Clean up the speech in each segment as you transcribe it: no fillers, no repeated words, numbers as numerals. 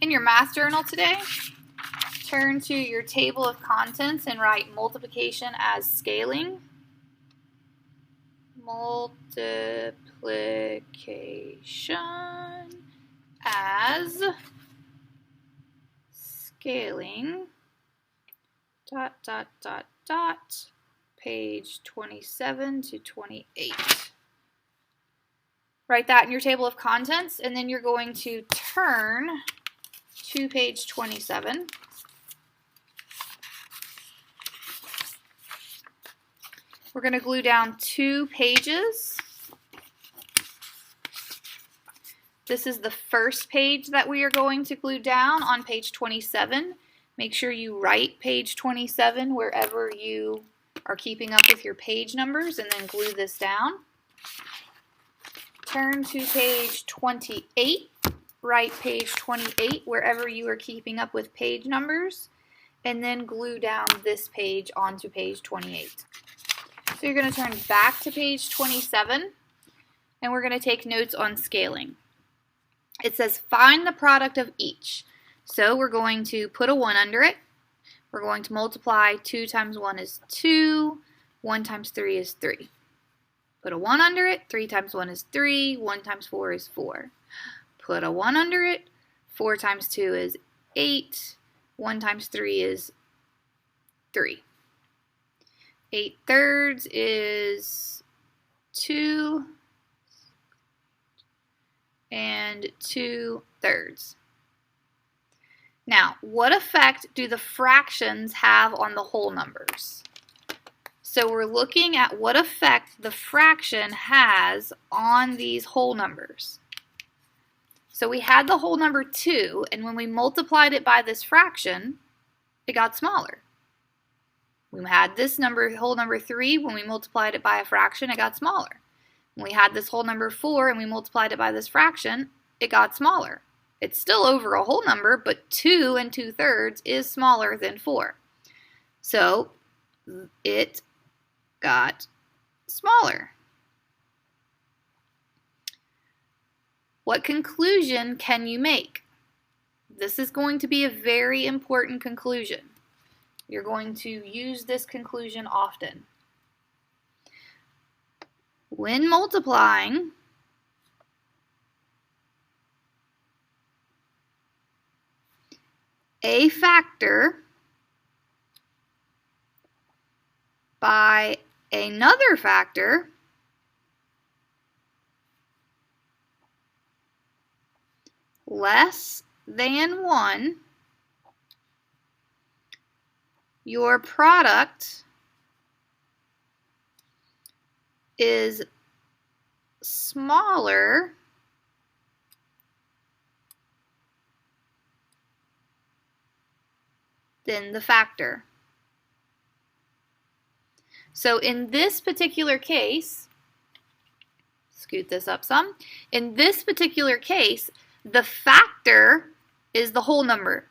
In your math journal today, turn to your table of contents and write multiplication as scaling. Multiplication as scaling, page 27 to 28. Write that in your table of contents, and then you're going to turn to page 27. We're going to glue down 2 pages. This is the first page that we are going to glue down on page 27. Make sure you write page 27 wherever you are keeping up with your page numbers, and then glue this down. Turn to page 28. Write page 28 wherever you are keeping up with page numbers, and then glue down this page onto page 28. So you're going to turn back to page 27, and we're going to take notes on scaling. It says find the product of each. So we're going to put a 1 under it. We're going to multiply 2 times 1 is 2, 1 times 3 is 3. Put a 1 under it, 3 times 1 is 3, 1 times 4 is 4. Put a 1 under it, 4 times 2 is 8, 1 times 3 is 3. 8 thirds is 2, and 2 thirds. Now, what effect do the fractions have on the whole numbers? So we're looking at what effect the fraction has on these whole numbers. So we had the whole number 2, and when we multiplied it by this fraction, it got smaller. We had this number, whole number 3, when we multiplied it by a fraction, it got smaller. When we had this whole number 4 and we multiplied it by this fraction, it got smaller. It's still over a whole number, but 2 and 2 thirds is smaller than 4. So it got smaller. What conclusion can you make? This is going to be a very important conclusion. You're going to use this conclusion often. When multiplying, a factor by another factor less than 1, your product is smaller than the factor. So in this particular case, scoot this up some, in this particular case, the factor is the whole number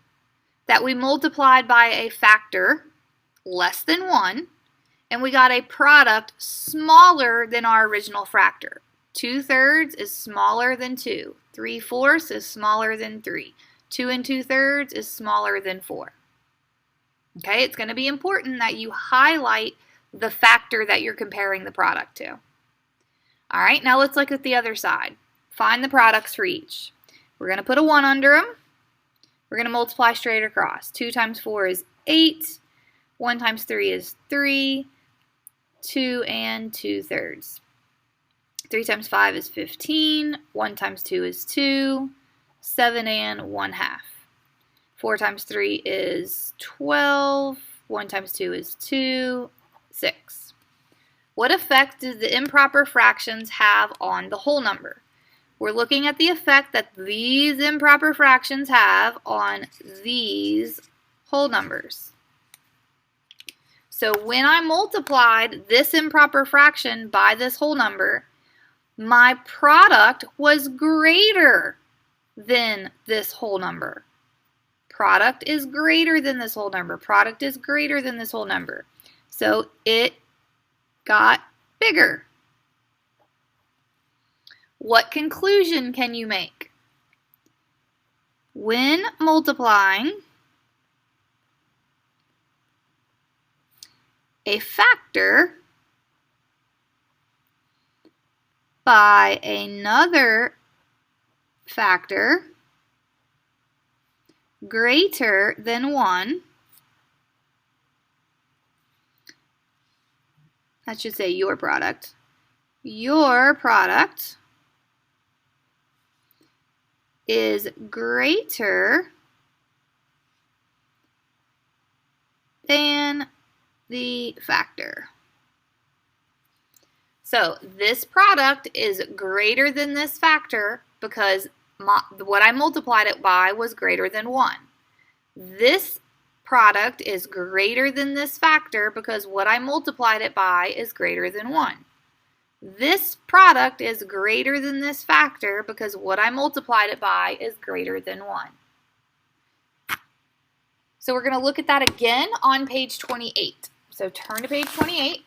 that we multiplied by a factor less than 1, and we got a product smaller than our original factor. 2 thirds is smaller than 2. 3/4 is smaller than 3. 2 and 2 thirds is smaller than 4. Okay, it's going to be important that you highlight the factor that you're comparing the product to. All right, now let's look at the other side. Find the products for each. We're going to put a 1 under them. We're going to multiply straight across. 2 times 4 is 8. 1 times 3 is 3. 2 and 2 thirds. 3 times 5 is 15. 1 times 2 is 2. 7 and 1/2. 4 times 3 is 12. 1 times 2 is 2. 6. What effect do the improper fractions have on the whole number? We're looking at the effect that these improper fractions have on these whole numbers. So when I multiplied this improper fraction by this whole number, my product was greater than this whole number. Product is greater than this whole number. Product is greater than this whole number. So it got bigger. What conclusion can you make? When multiplying a factor by another factor greater than 1, that should say your product is greater than the factor. So this product is greater than this factor because what I multiplied it by was greater than 1. This product is greater than this factor because what I multiplied it by is greater than 1. This product is greater than this factor because what I multiplied it by is greater than 1. So we're going to look at that again on page 28. So turn to page 28.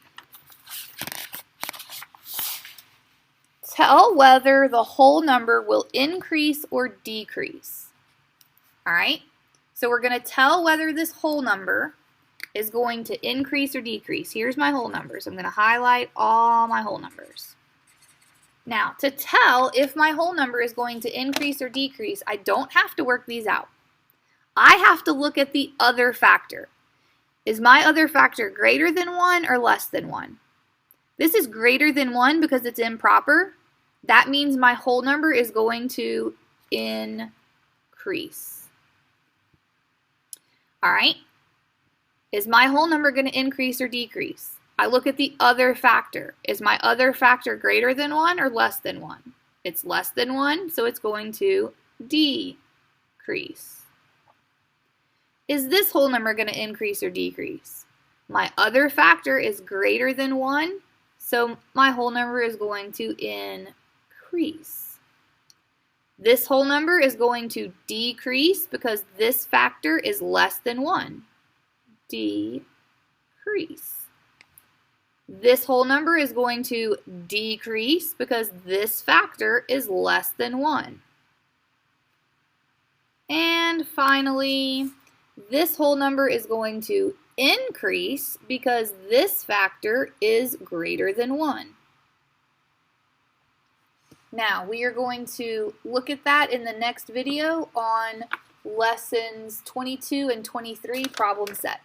Tell whether the whole number will increase or decrease. All right? So we're going to tell whether this whole number is going to increase or decrease. Here's my whole numbers. I'm going to highlight all my whole numbers. Now, to tell if my whole number is going to increase or decrease, I don't have to work these out. I have to look at the other factor. Is my other factor greater than 1 or less than 1? This is greater than 1 because it's improper. That means my whole number is going to increase. All right? Is my whole number going to increase or decrease? I look at the other factor. Is my other factor greater than 1 or less than 1? It's less than 1, so it's going to decrease. Is this whole number going to increase or decrease? My other factor is greater than 1, so my whole number is going to increase. This whole number is going to decrease because this factor is less than 1. Decrease. This whole number is going to decrease because this factor is less than 1. And finally, this whole number is going to increase because this factor is greater than 1. Now, we are going to look at that in the next video on lessons 22 and 23 problem set.